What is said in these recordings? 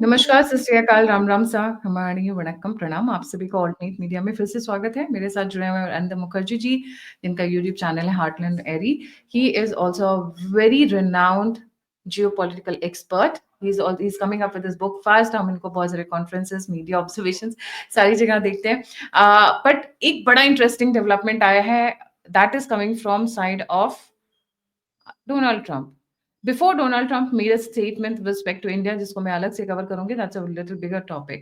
नमस्कार, सत श्री अकाल, राम राम सा, हमारी वणक्कम, प्रणाम। आप सभी को ऑल्टरनेट मीडिया में फिर से स्वागत है। मेरे साथ जुड़े हुए हैं अरिंदम मुखर्जी जी, जिनका यूट्यूब चैनल है हार्टलैंड एरी। He is also a very renowned geopolitical expert. He's coming up with his book fast। हम इनको बहुत सारे कॉन्फ्रेंसेस, मीडिया ऑब्जर्वेशंस, सारी जगह देखते हैं। बट एक बड़ा इंटरेस्टिंग डेवलपमेंट आया है, that is coming from side of Donald Trump. Before Donald Trump made a statement with respect to India, जिसको मैं अलग से cover करूंगी, that's a little bigger topic.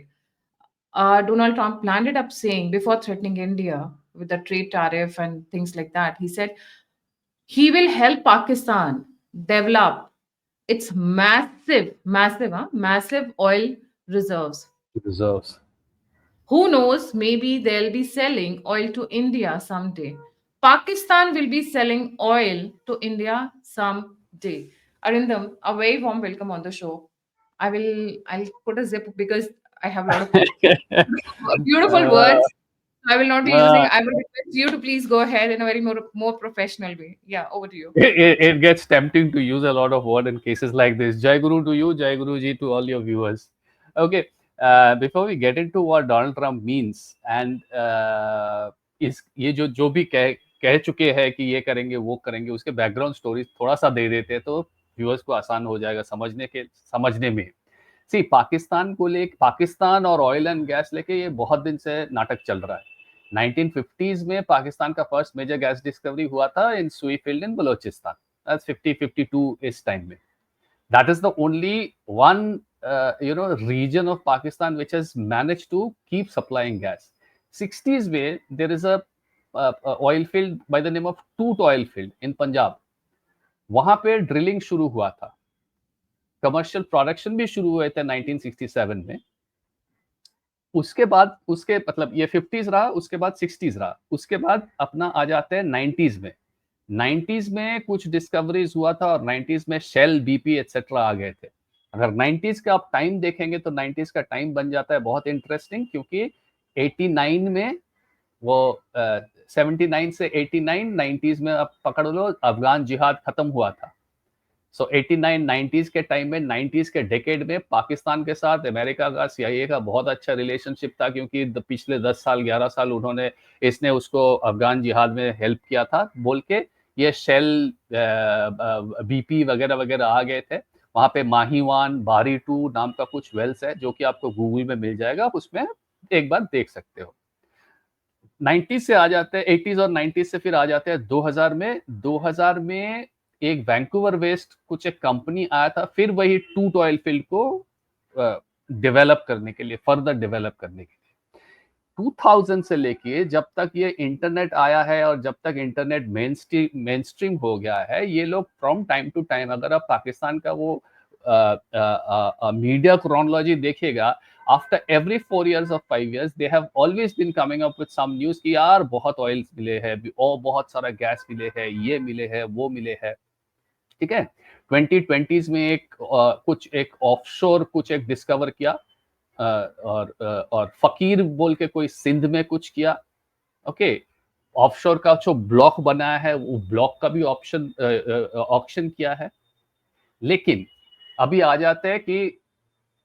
Donald Trump landed up saying, before threatening India with the trade tariff and things like that, he said he will help Pakistan develop its massive oil reserves. Reserves. Who knows, maybe they'll be selling oil to India someday. Pakistan will be selling oil to India someday. Arindam, a very warm welcome on the show. I'll put a zip because I have a lot of beautiful Uh, words. I will not be using. uh, I will request you to please go ahead in a very more professional way. Yeah, over to you. it gets tempting to use a lot of word in cases like this. Jai Guru to you, Jai Guru ji to all your viewers. Okay, before we get into what Donald Trump means and इस ये जो भी कह चुके हैं कि ये करेंगे वो करेंगे, उसके बैकग्राउंड स्टोरी थोड़ा सा दे देते हैं तो व्यूअर्स को आसान हो जाएगा समझने में। सी पाकिस्तान और ऑयल एंड गैस लेके ये बहुत दिन से नाटक चल रहा है। 1950s में पाकिस्तान का फर्स्ट मेजर गैस डिस्कवरी हुआ था इन सुई फील्ड इन बलोचिस्तान। दैट्स 50-52 इस टाइम में। That is the only one region of Pakistan which has managed to keep supplying gas. 60s में there is a oil field by the name of Toot oil field in Punjab. वहां पे drilling शुरू हुआ था, commercial production भी शुरू हुए थे 1967 में। उसके बाद ये 50s रहा, उसके बाद 60s रहा, उसके बाद अपना आ जाते हैं 90s में। 90s में कुछ डिस्कवरीज हुआ था और 90s में शेल, बीपी एटसेट्रा आ गए थे। अगर 90s का आप टाइम देखेंगे तो 90s का टाइम बन जाता है बहुत इंटरेस्टिंग, क्योंकि 89 में वो 79 से 89 90s में आप पकड़ लो, अफगान जिहाद खत्म हुआ था। सो 89 90s के टाइम में, 90s के डेकेड में पाकिस्तान के साथ अमेरिका का, सीआईए का बहुत अच्छा रिलेशनशिप था, क्योंकि पिछले 10 साल 11 साल इसने उसको अफगान जिहाद में हेल्प किया था बोल के ये शेल, बीपी वगैरह वगैरह आ गए थे। वहां पे माहीवान, बारी 2 नाम का कुछ वेल्स है जो कि आपको गूगल में मिल जाएगा, आप उसमें एक बार देख सकते हो। 90 से आ जाते हैं 80s और 90 से फिर आ जाते हैं 2000 में। 2000 में एक वैंकूवर वेस्ट कुछ एक कंपनी आया था, फिर वही टूट ऑयल फील्ड को डेवलप करने के लिए, फर्दर डेवलप करने के लिए। 2000 से लेके जब तक ये इंटरनेट आया है और जब तक इंटरनेट मेन स्ट्रीम हो गया है, ये लोग फ्रॉम टाइम टू टाइम, अगर आप पाकिस्तान का वो मीडिया क्रोनोलॉजी देखिएगा, after every 4 years or 5 years they have always been coming up with some news कि यार बहुत ऑयल मिले हैं और बहुत सारा गैस मिले हैं, ये मिले हैं, वो मिले हैं। ठीक है, 2020s में एक ऑफशोर कुछ एक डिस्कवर किया, और फकीर बोल के कोई सिंध में कुछ किया। ओके, ऑफशोर का जो ब्लॉक बनाया है वो ब्लॉक का भी ऑप्शन किया है। लेकिन अभी आ जाते हैं कि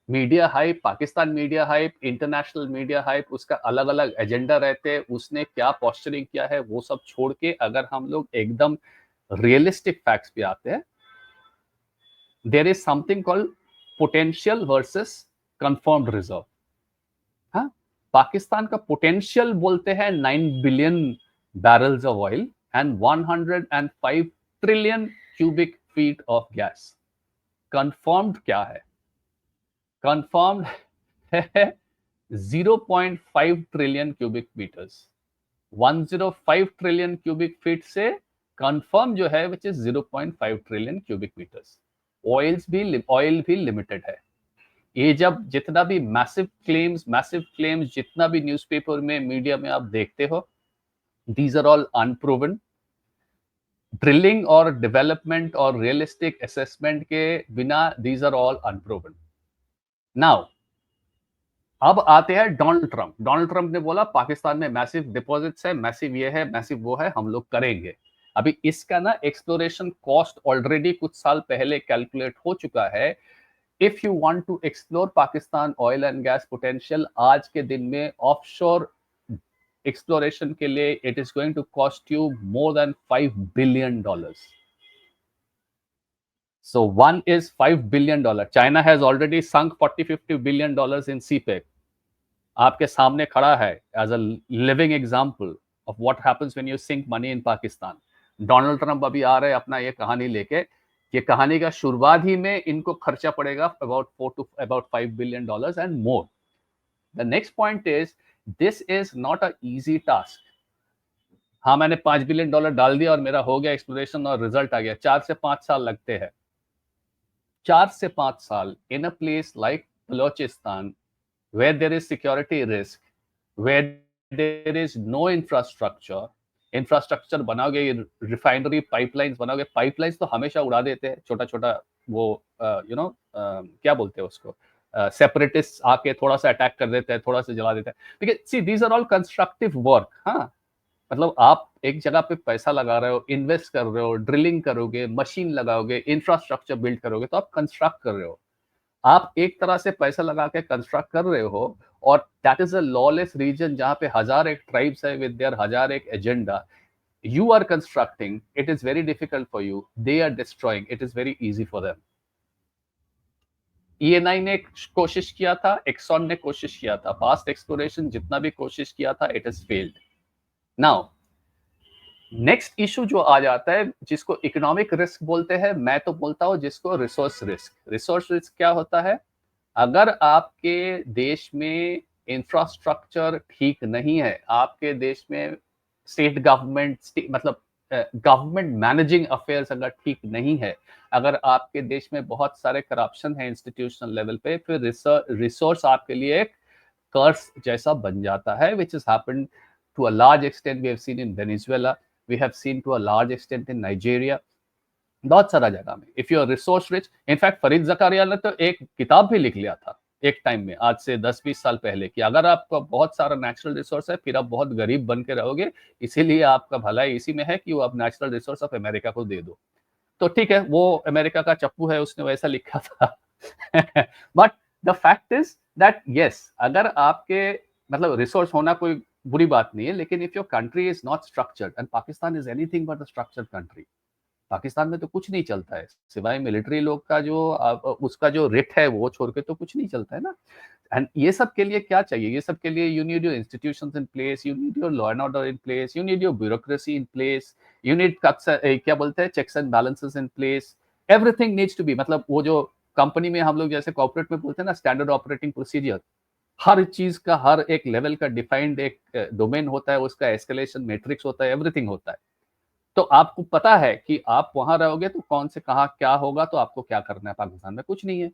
media hype, Pakistan media hype, international media hype, उसका अलग अलग एजेंडा रहते हैं, उसने क्या पोस्चरिंग किया है वो सब छोड़ के अगर हम लोग एकदम रियलिस्टिक फैक्ट्स पे आते हैं, there is something called potential versus confirmed reserve. हाँ, पाकिस्तान का पोटेंशियल बोलते हैं 9 billion barrels of oil and 105 trillion cubic feet of gas. Confirmed क्या है? कंफर्म्ड है 0.5 trillion cubic metres. 105 trillion cubic feet से कंफर्म जो है which is 0.5 trillion cubic metres. Oil भी लिमिटेड है। ये जब जितना भी मैसिव क्लेम्स जितना भी न्यूज़पेपर में, मीडिया में आप देखते हो, these are all unproven. Drilling और डेवलपमेंट और रियलिस्टिक असेसमेंट के बिना these are all unproven. Now अब आते हैं डोनाल्ड ट्रंप ने बोला पाकिस्तान में मैसिव डिपॉजिट्स है, मैसिव ये है, मैसिव वो है, हम लोग करेंगे। अभी इसका ना एक्सप्लोरेशन कॉस्ट ऑलरेडी कुछ साल पहले कैलकुलेट हो चुका है। If you want to explore Pakistan oil and gas potential, आज के दिन में ऑफशोर एक्सप्लोरेशन के लिए it is going to cost you more than $5 billion. So one is $5 billion. China has already sunk $40-50 billion in CPEC. आपके सामने खड़ा है as a living example of what happens when you sink money in Pakistan. Donald Trump अभी आ रहे हैं अपना ये कहानी लेके, ये कहानी का शुरुआत ही में इनको खर्चा पड़ेगा about $5 billion and more. The next point is, this is not a easy task. हाँ, मैंने $5 billion डाल दिया और मेरा हो गया एक्सप्लोरेशन और रिजल्ट आ गया. 4 से 5 साल लगते हैं. 4 से 5 साल in a place like Balochistan, where there is security risk, where there is no infrastructure. Infrastructure बनाओगे, रिफाइनरी पाइपलाइंस बनाओगे. पाइपलाइंस तो हमेशा उड़ा देते हैं, छोटा छोटा वो क्या बोलते हैं उसको, सेपरेटिस्ट आके थोड़ा सा अटैक कर देते हैं, थोड़ा सा जला देते हैं. ठीक see, these are all constructive work. हाँ, मतलब आप एक जगह पे पैसा लगा रहे हो, इन्वेस्ट कर रहे हो, ड्रिलिंग करोगे, मशीन लगाओगे, इंफ्रास्ट्रक्चर बिल्ड करोगे, तो आप कंस्ट्रक्ट कर रहे हो. आप एक तरह से पैसा लगा के कंस्ट्रक्ट कर रहे हो, और that is a lawless region जहां पे 1001 ट्राइब्स है with their 1001 agenda. You are constructing, it is very difficult for you. They are destroying, it is very easy for them. ENI ने कोशिश किया था, एक्सॉन ने कोशिश किया था, पास्ट एक्सप्लोरेशन जितना भी कोशिश किया था, it has failed. Now, next issue जो आ जाता है, जिसको इकोनॉमिक रिस्क बोलते हैं, मैं तो बोलता हूं जिसको रिसोर्स रिस्क. रिसोर्स रिस्क क्या होता है? अगर आपके देश में इंफ्रास्ट्रक्चर ठीक नहीं है, आपके देश में स्टेट गवर्नमेंट मतलब गवर्नमेंट मैनेजिंग अफेयर्स अगर ठीक नहीं है, अगर आपके देश में बहुत सारे करप्शन है इंस्टीट्यूशनल लेवल पे, फिर रिसोर्स आपके लिए एक कर्स जैसा बन जाता है, which has happened to a large extent. We have seen in Venezuela, we have seen to a large extent in Nigeria, बहुत सारा जगह में. If you are resource rich, in fact Fareed Zakaria ने तो एक किताब भी लिख लिया था एक टाइम में, आज से 10-20 साल पहले, कि अगर आपका बहुत सारा नेचुरल रिसोर्स है, फिर आप बहुत गरीब बन के रहोगे, इसीलिए आपका भलाई इसी में है कि वो आप नेचुरल रिसोर्स ऑफ अमेरिका को दे दो. तो ठीक है, वो अमेरिका का चप्पू है, उसने वैसा लिखा था. But the fact is that yes, अगर आपके मतलब रिसोर्स होना कोई बुरी बात नहीं है, लेकिन if your country is not structured, and Pakistan is anything but a structured country. Pakistan में तो कुछ नहीं चलता है, सिवाय मिलिट्री लोग का जो उसका जो रेट है वो छोड़ के तो कुछ नहीं चलता है ना. एंड ये सब के लिए क्या चाहिए? ये सब के लिए you need your institutions in place, you need your law and order in place, you need your bureaucracy in place, you need क्या बोलते हैं, checks and balances in place. Everything needs to be, मतलब वो जो company में हम लोग जैसे कॉर्पोरेट में बोलते हैं ना, स्टैंडर्ड ऑपरेटिंग प्रोसीजर, हर चीज का हर एक लेवल का डिफाइंड एक डोमेन होता है, उसका एस्केलेशन मैट्रिक्स होता है, एवरीथिंग होता है. तो आपको पता है कि आप वहां रहोगे तो कौन से कहा क्या होगा, तो आपको क्या करना है. पाकिस्तान में कुछ नहीं है.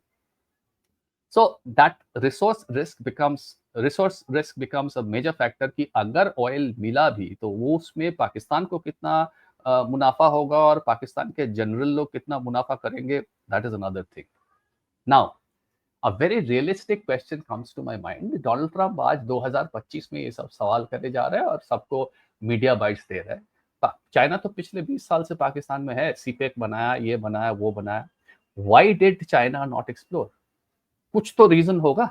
So that resource risk becomes a major factor, कि अगर ऑयल मिला भी तो वो उसमें पाकिस्तान को कितना मुनाफा होगा और पाकिस्तान के जनरल लोग कितना मुनाफा करेंगे, that is another thing. Now a very realistic question comes to my mind. Donald Trump आज 2025 में ये सब सवाल करने जा रहे हैं और सबको मीडिया बाइट्स दे रहे हैं. चाइना तो पिछले 20 साल से पाकिस्तान में है, सीपेक बनाया, ये बनाया, वो बनाया. Why did China not explore? कुछ तो रीजन होगा.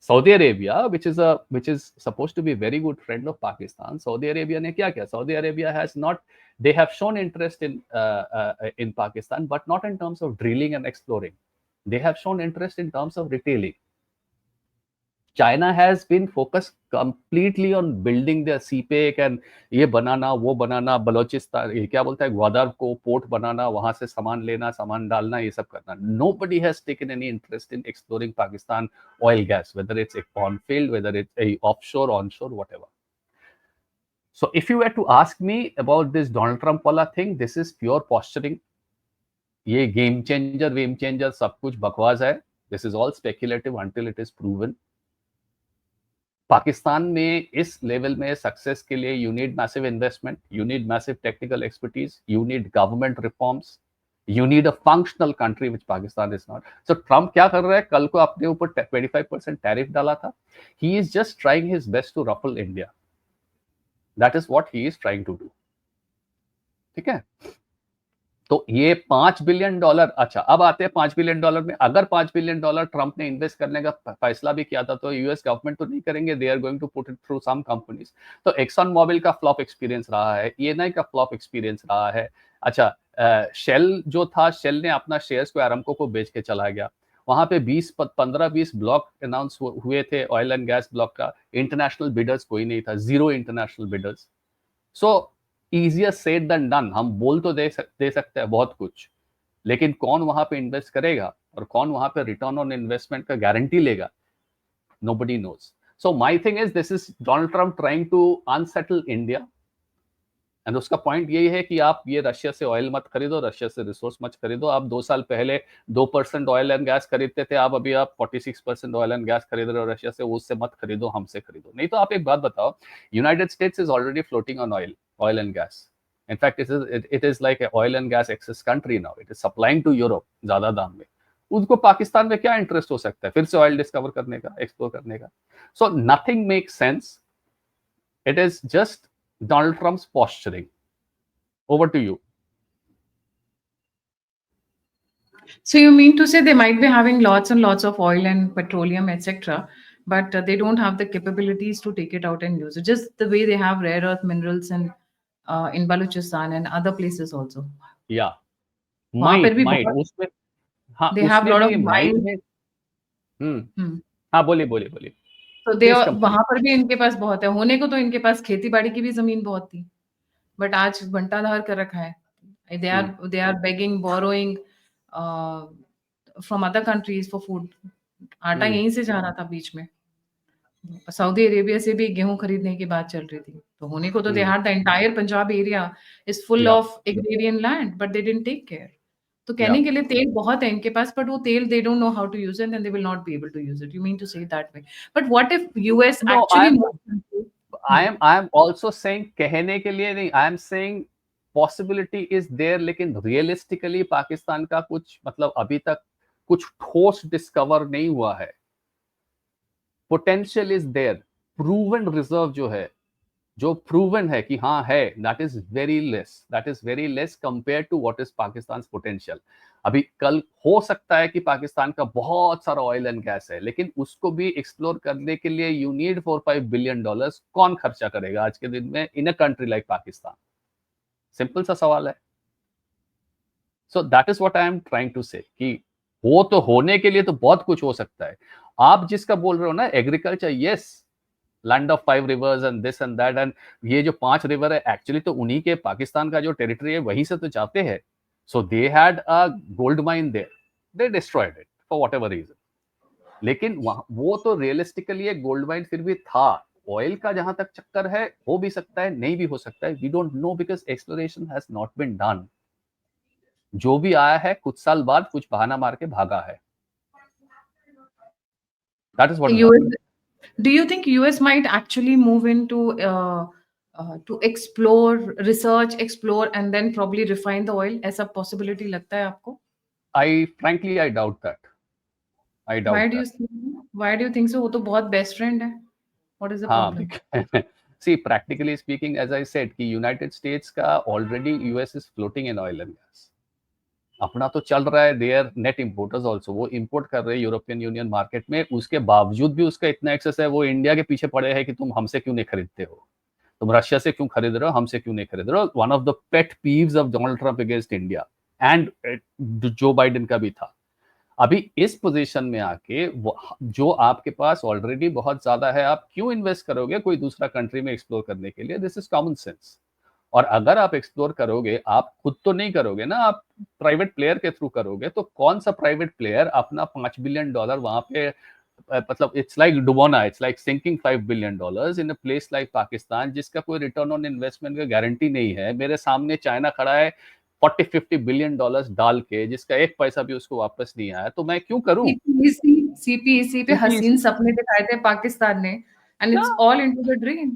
Saudi Arabia, which is supposed to be very good friend of Pakistan, Saudi Arabia ने क्या किया? Saudi Arabia has not, they have shown interest in Pakistan, but not in terms of drilling and exploring. They have shown interest in terms of retailing. China has been focused completely on building their CPEC and ये बनाना, वो बनाना, बलोचिस्तान ये क्या बोलता है, ग्वादर को port बनाना, वहां से सामान लेना, सामान डालना, ये सब करना. Nobody has taken any interest in exploring Pakistan oil gas, whether it's a cornfield, whether it's a offshore, onshore, whatever. So if you were to ask me about this Donald Trump वाला thing, this is pure posturing. ये game changer सब कुछ बकवास है. This is all speculative until it is proven. Pakistan में इस level में success के लिए you need massive investment, you need massive technical expertise, you need government reforms, you need a functional country which Pakistan is not. So Trump क्या कर रहा है? कल को अपने ऊपर 25% टैरिफ डाला था. He is just trying his best to ruffle India. That is what he is trying to do. ठीक है. तो ये $5 बिलियन, अच्छा अब आते हैं $5 बिलियन में। अगर $5 बिलियन ट्रंप ने इन्वेस्ट करने का फैसला भी किया था तो यूएस गवर्नमेंट तो नहीं करेंगे, they are going to put it through some companies. तो एक्सन मोबिल का फ्लॉप एक्सपीरियंस रहा है, ईएनआई का फ्लॉप एक्सपीरियंस रहा है। अच्छा, शेल जो था, शेल ने अपना शेयर्स को अरामको को बेच के चला गया। वहां पे 15-20 ब्लॉक अनाउंस हुए थे ऑयल एंड गैस ब्लॉक का, इंटरनेशनल बिडर्स कोई नहीं था, 0 इंटरनेशनल बिडर्स। सो इजियर सेड देन डन। हम बोल तो दे सकते हैं बहुत कुछ, लेकिन कौन वहां पे इन्वेस्ट करेगा और कौन वहां पे रिटर्न ऑन इन्वेस्टमेंट का गारंटी लेगा, nobody knows. So my thing is, this is Donald Trump trying to unsettle India. And उसका पॉइंट यही है कि आप ये रशिया से ऑयल मत खरीदो, रशिया से रिसोर्स मत खरीदो। आप 2 साल पहले 2% ऑयल एंड गैस खरीदते थे, आप अभी आप 46% ऑयल एंड गैस खरीद रहे हो रशिया से। उससे मत खरीदो, हमसे खरीदो। नहीं तो आप एक बात बताओ, United states is already floating on oil and gas. In fact, it is like an oil and gas excess country now. It is supplying to Europe ज्यादा दाम में। उनको पाकिस्तान में क्या इंटरेस्ट हो सकता है फिर से ऑयल डिस्कवर करने का, एक्सप्लोर करने का? So nothing makes sense. It is just Donald Trump's posturing. Over to you. So you mean to say they might be having lots and lots of oil and petroleum, etc., but they don't have the capabilities to take it out and use it, just the way they have rare earth minerals in Balochistan and other places also. Yeah. वहां पर भी Might. बहुत उसमें, हाँ, they have उसमें lot of भी might mine. में। हाँ, बोलिए। तो Please complete. वहां पर भी इनके पास बहुत है। होने को तो इनके पास खेती बाड़ी की भी जमीन बहुत थी, बट आज बंटाधार कर रखा है। They are begging, borrowing from other countries for food. आटा यहीं से जा रहा था बीच में। सऊदी अरेबिया से भी गेहूं खरीदने की बात चल रही थी। तो होने को तो they had the entire Punjab area is full Yeah. Of agrarian land, but they didn't take care. तो कहने Yeah. के लिए तेल बहुत है इनके पास, बट वो तेल they don't know how to use it and they will not be able to use it. You mean to say that way? But what if US No, actually I am also saying, कहने के लिए नहीं, I am saying possibility is there, लेकिन realistically Pakistan का कुछ मतलब अभी तक कुछ ठोस डिस्कवर नहीं हुआ है। Potential is there, proven reserve जो है, जो प्रूवन है कि हाँ है, that is very less compare to what is Pakistan potential. अभी कल हो सकता है कि पाकिस्तान का बहुत सारा ऑयल एंड गैस है, लेकिन उसको भी एक्सप्लोर करने के लिए यू नीड $4-5 बिलियन। कौन खर्चा करेगा आज के दिन में in a country like Pakistan? Simple सा सवाल है। So that is what I am trying to say कि हो तो होने के लिए तो बहुत कुछ हो सकता है। आप जिसका बोल रहे हो ना, agriculture, yes, land of 5 reverse and this and that, and ये जो 5 रिवर है एक्चुअली तो उन्हीं के, पाकिस्तान का जो टेरिटरी है वहीं से तो जाते हैं। So they had a gold mine there, they destroyed it for whatever reason. लेकिन वो तो रियलिस्टिकली एक गोल्ड माइन फिर भी था। ऑयल का जहां तक चक्कर है, हो भी सकता है, नहीं भी हो सकता है, we don't know, because exploration has not been done. जो भी आया है कुछ साल बाद कुछ बहाना मार के भागा है। That is what is happening. Do you think US might actually move into to explore, research, explore, and then probably refine the oil? ऐसा possibility लगता है आपको? I doubt that. I doubt that. Why do you think so? वो तो बहुत best friend है. What is the हाँ, problem? see, practically speaking, as I said, कि यूनाइटेड स्टेट्स का already US is floating in oil and gas. अपना तो चल रहा है, they are net importers also, वो इम्पोर्ट कर रहे हैं यूरोपियन यूनियन मार्केट में। उसके बावजूद भी उसका इतना एक्सेस है, वो इंडिया के पीछे पड़े हैं कि तुम हमसे क्यों नहीं खरीदते हो, तुम रशिया से क्यों खरीद रहे हो, हमसे क्यों नहीं खरीद रहे हो। One of the pet Peeves of Donald Trump against India, and Joe Biden का भी था। अभी इस पोजीशन में आके जो आपके पास ऑलरेडी बहुत ज्यादा है, आप क्यों इन्वेस्ट करोगे कोई दूसरा कंट्री में एक्सप्लोर करने के लिए? This is common sense. और अगर आप एक्सप्लोर करोगे, आप खुद तो नहीं करोगे ना, आप प्राइवेट प्लेयर के थ्रू करोगे, तो कौन सा प्राइवेट प्लेयर अपना $5 बिलियन वहां पे, मतलब इट्स लाइक डुबोना, it's like sinking $5 billion in a place like Pakistan, जिसका कोई रिटर्न ऑन इन्वेस्टमेंट का गारंटी नहीं है। मेरे सामने चाइना खड़ा है $40-50 बिलियन डाल के, जिसका एक पैसा भी उसको वापस नहीं आया, तो मैं क्यों करूं? CPEC पे हसीन सपने दिखाए थे पाकिस्तान ने, and it's all into the dream.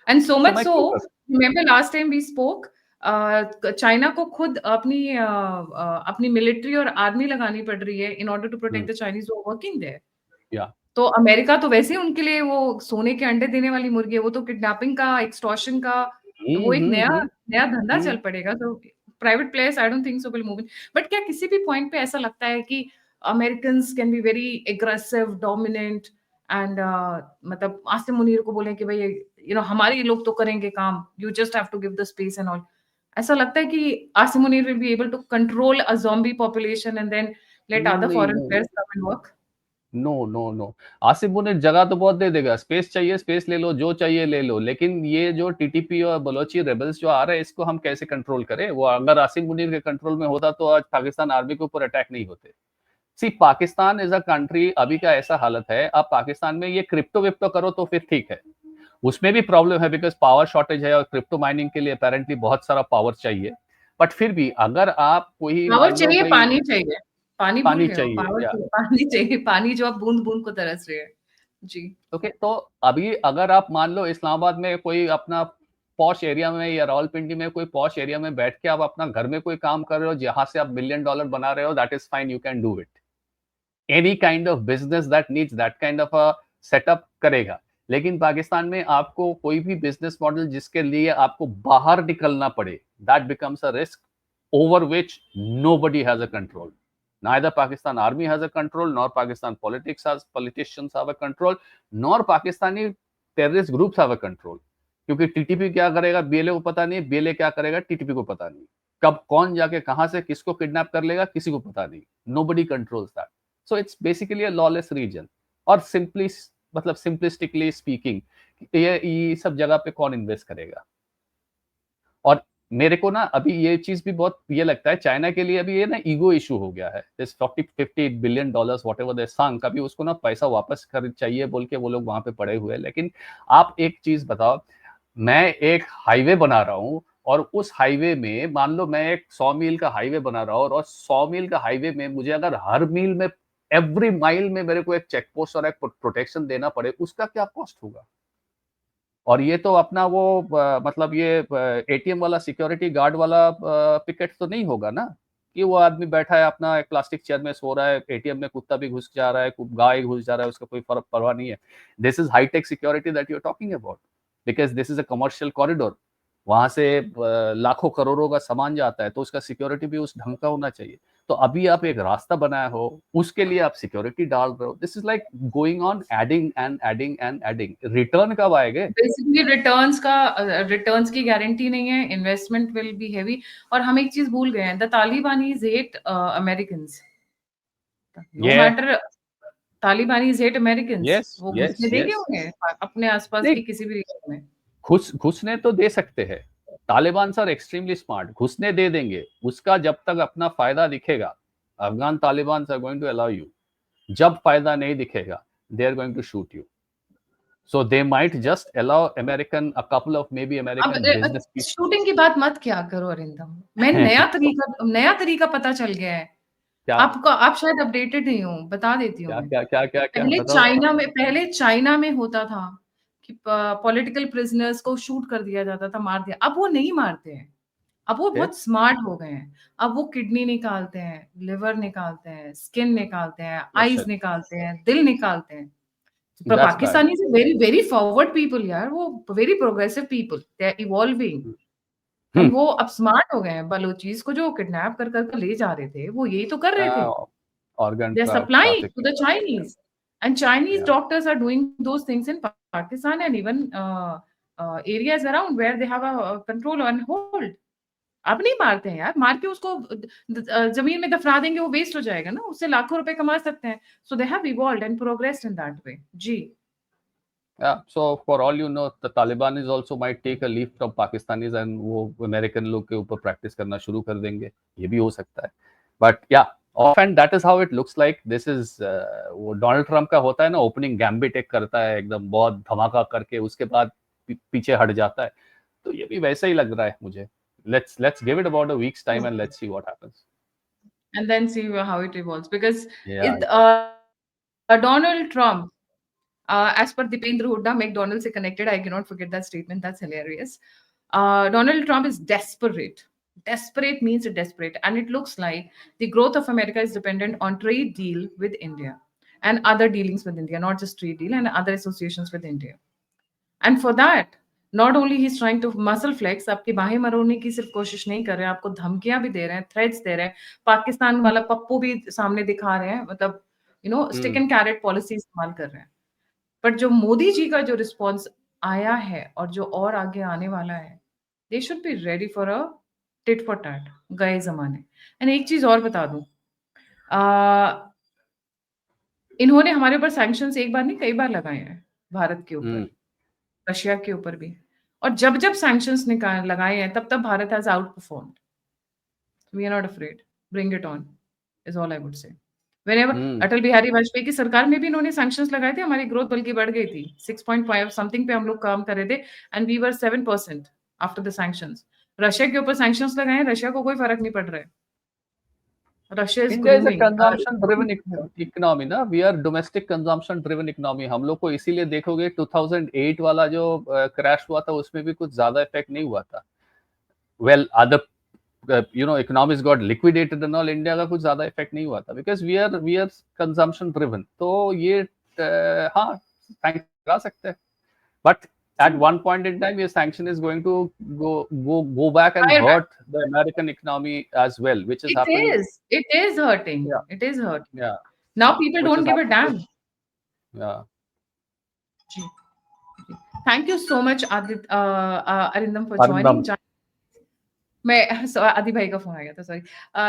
And so much so, remember last time we spoke, China को खुद अपनी मिलिट्री और आर्मी लगानी पड़ रही है in order to protect the Chinese who are working there. तो अमेरिका तो वैसे ही उनके लिए वो सोने के अंडे देने वाली मुर्गी है, वो तो किडनैपिंग का, एक्सटॉर्शन का, वो एक नया धंधा चल पड़ेगा। तो private players, I don't think so will move in. But क्या किसी भी point पे ऐसा लगता है कि Americans can be very aggressive, dominant, and मतलब आसिम मुनीर को बोलें कि भाई हमारे लोग तो करेंगे काम, you just have to give the space and all. ऐसा लगता है कि Asim Munir will be able to control a zombie population and then let other नहीं foreign नहीं, players come and work. No no no, Asif Munir जगह तो बहुत दे देगा, स्पेस चाहिए स्पेस ले लो, जो चाहिए ले लो, लेकिन ये जो टीटीपी और बलोची रेबल्स जो आ रहे हैं इसको हम कैसे कंट्रोल करें? वो अगर आसिफ मुनीर के कंट्रोल में होता तो आज पाकिस्तान आर्मी के ऊपर अटैक नहीं होते। सी, पाकिस्तान इज अ कंट्री, अभी का ऐसा हालत है, अब पाकिस्तान में ये क्रिप्टो विप्टो करो तो फिर ठीक है, उसमें भी प्रॉब्लम है बिकॉज पावर शॉर्टेज है और क्रिप्टो माइनिंग के लिए अपेरेंटली बहुत सारा पावर चाहिए। बट फिर भी अगर आप कोई पावर मान लो चाहिए, भाई, पानी चाहिए, पानी भूल पानी गए हो, चाहिए पावर या चाहिए, पानी चाहिए, पानी जो आप बूंद बूंद को तरस रहे हैं। जी। ओके, तो अभी अगर आप मान लो इस्लामाबाद में कोई अपना पॉश एरिया में या रावलपिंडी में कोई पॉश एरिया में बैठ के आप अपना घर में कोई काम कर रहे हो जहां से आप $1 million बना रहे हो, that is fine, you can do it. Any kind of business that needs that kind of a setup करेगा। लेकिन पाकिस्तान में आपको कोई भी बिजनेस मॉडल जिसके लिए आपको बाहर निकलना पड़े, that becomes a risk over which nobody has a control. Neither Pakistan army has a control, nor Pakistan politicians have a control, nor Pakistani terrorist groups have a control. क्योंकि TTP क्या करेगा BLA को पता नहीं, BLA क्या करेगा TTP को पता नहीं, कब कौन जाके कहां से किसको किडनैप कर लेगा किसी को पता नहीं, nobody controls that. So it's basically a lawless region. और सिंपली मतलब सिंपलिस्टिकली स्पीकिंग, ये सब जगह पे कौन इन्वेस्ट करेगा? और मेरे को ना अभी ये चीज भी बहुत ये लगता है, चाइना के लिए अभी ये ना ईगो इशू हो गया है, this 40-50 billion dollars whatever they sunk, अभी उसको ना पैसा वापस कर चाहिए बोल के वो लोग वहां पे पड़े हुए हैं। लेकिन आप एक चीज बताओ, मैं एक हाईवे बना रहा हूँ और उस हाईवे में मान लो मैं एक 100 मील का हाईवे बना रहा हूँ, और 100 मील का हाईवे में मुझे अगर हर मील में एवरी माइल में मेरे को एक चेक पोस्ट और एक प्रोटेक्शन देना पड़े, उसका क्या कॉस्ट होगा? और ये तो अपना वो मतलब ये एटीएम वाला सिक्योरिटी गार्ड वाला पिकेट तो नहीं होगा ना, कि वो आदमी बैठा है अपना एक प्लास्टिक चेयर में सो रहा है, एटीएम में कुत्ता भी घुस जा रहा है, गाय घुस जा रहा है, उसका कोई फर्क परवाह नहीं है। This is hi-tech security that you are talking about, because this is a commercial corridor, वहां से लाखों करोड़ों का सामान जाता है, तो उसका सिक्योरिटी भी उस ढंग का होना चाहिए। तो अभी आप एक रास्ता बनाया हो, उसके लिए आप सिक्योरिटी डाल रहे हो, this is like going on adding and adding and adding, return कब आएंगे? बेसिकली रिटर्न्स की गारंटी नहीं है, इन्वेस्टमेंट विल बी हेवी। और हम एक चीज भूल गए हैं, द तालिबानीज हेट अमेरिकन्स, नो ये मैटर, तालिबानीज हेट अमेरिकन्स, यस वो यस घुसने देंगे यस, उन्हें अपने आसपास नहीं की किसी भी रीजन में? घुसने तो दे सकते हैं, तालिबान सर एक्सट्रीमली स्मार्ट, घुसने दे देंगे, उसका जब तक अपना फायदा दिखेगा, Afghan Taliban are going to allow you, जब फायदा नहीं दिखेगा they are going to shoot you, so they might just allow American, a couple of maybe अब American business people. शूटिंग की बात मत क्या करो अरिंदम, मैं नया तरीका पता चल गया है क्या आपका, आप शायद अपडेटेड नहीं हो, बता देती हूँ क्या मैं। क्या क्या क्या क्या बताओ? पहले चाइना में होता था कि पॉलिटिकल प्रिजनर्स को शूट कर दिया जाता था, मार दिया, अब वो नहीं मारते हैं, अब वो फिर बहुत स्मार्ट हो गए हैं, अब वो किडनी निकालते हैं, लिवर निकालते हैं, स्किन निकालते हैं, oh आईज shit, निकालते हैं, दिल निकालते हैं। that's bad. पाकिस्तानी से वेरी वेरी फॉरवर्ड पीपल यार, वो very progressive people, they are evolving, hmm. And वो अब स्मार्ट हो गए हैं। बलोचीज को जो किडनैप कर कर ले जा रहे थे, वो यही तो कर रहे थे, uh, organ they're supplying to trafficking, the Chinese, and Chinese yeah. doctors are doing those things in Pakistan and even areas around where they have a control and hold. अब नहीं मारते हैं यार, मार के उसको जमीन में दफना देंगे, वो वेस्ट हो जाएगा ना, उससे लाखों रुपए कमा सकते हैं। So they have evolved and progressed in that way. Ji. Yeah, so for all you know, the Taliban is also might take a leaf from Pakistanis and वो American लोग के ऊपर practice करना शुरू कर देंगे, ये भी हो सकता है। But yeah, often that is how it looks like. This is वो डोनाल्ड ट्रम्प का होता है ना, ओपनिंग गैम्बिट एक करता है एकदम बहुत धमाका करके, उसके बाद पीछे हट जाता है, तो ये भी वैसा ही लग रहा है मुझे। Let's give it about a week's time and let's see what happens. And then see how it evolves, because Yeah, yeah. Donald Trump, as per Dipendra Hooda, McDonald's is connected. I cannot forget that statement. That's hilarious. Donald Trump is desperate. Desperate means desperate. And it looks like the growth of America is dependent on trade deal with India and other dealings with India, not just trade deal and other associations with India. And for that, not only he is trying to muscle flex, आपकी बाहें मरोड़ने की सिर्फ कोशिश नहीं कर रहे हैं, आपको धमकियां भी दे रहे हैं, थ्रेट्स दे रहे हैं, पाकिस्तान वाला पप्पू भी सामने दिखा रहे हैं, मतलब स्टिक एंड कैरेट पॉलिसी इस्तेमाल कर रहे हैं। बट जो मोदी जी का जो रिस्पॉन्स आया है और जो और आगे आने वाला है, they should be ready for a tit for tat गए जमाने। एंड एक चीज और बता दूं, इन्होंने हमारे ऊपर सैंक्शंस एक बार नहीं कई बार लगाए हैं, भारत के ऊपर, रशिया के ऊपर भी। और जब जब सैंक्शंस निकाल लगाए हैं तब तब Bharat has outperformed. We are not afraid, bring it on is all I would say. Whenever Atal Bihari Vajpayee की सरकार में भी इन्होंने सैंक्शंस लगाए थे, हमारी ग्रोथ बल्कि बढ़ गई थी, 6.5 समथिंग पे हम लोग काम कर रहे थे, and we were 7% after the sanctions. Russia के ऊपर सैंक्शंस लगाए हैं, रशिया को कोई फर्क नहीं पड़ रहा है। Russia is India is a grooming consumption driven economy ना, we are domestic consumption driven economy। हम लोग को इसीलिए देखोगे 2008 वाला जो क्रैश हुआ था उसमें भी कुछ ज्यादा इफेक्ट नहीं हुआ था। well other economies got liquidated and all, India का कुछ ज्यादा इफेक्ट नहीं हुआ था because we are consumption driven। तो ये हाँ थैंक करा सकते हैं, but at one point in time, your sanction is going to go back and hurt the American economy as well, which has happened. It is hurting. Yeah, It is hurting. yeah, Now people which don't has give a happened. damn. Yeah, ji, ji. Thank you so much, Arindam, for Arindam. joining. आदि भाई का phone आ गया था, sorry.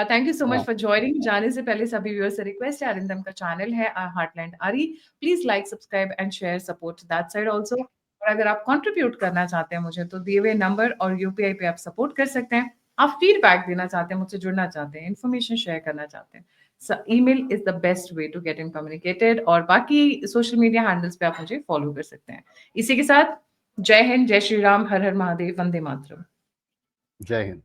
Thank you so much for joining. जाने से पहले सभी viewers से रिक्वेस्ट है, अरिंदम का चैनल है हार्टलैंड आरी, please like, subscribe and share, support that side also. और अगर आप कंट्रीब्यूट करना चाहते हैं मुझे, तो दिए हुए नंबर और यूपीआई पे आप सपोर्ट कर सकते हैं। आप फीडबैक देना चाहते हैं, मुझसे जुड़ना चाहते हैं, इन्फॉर्मेशन शेयर करना चाहते हैं, email is the best way to get in communicated. और बाकी सोशल मीडिया हैंडल्स पे आप मुझे फॉलो कर सकते हैं। इसी के साथ जय हिंद, जय श्री राम, हर हर महादेव, वंदे मातरम। जय हिंद।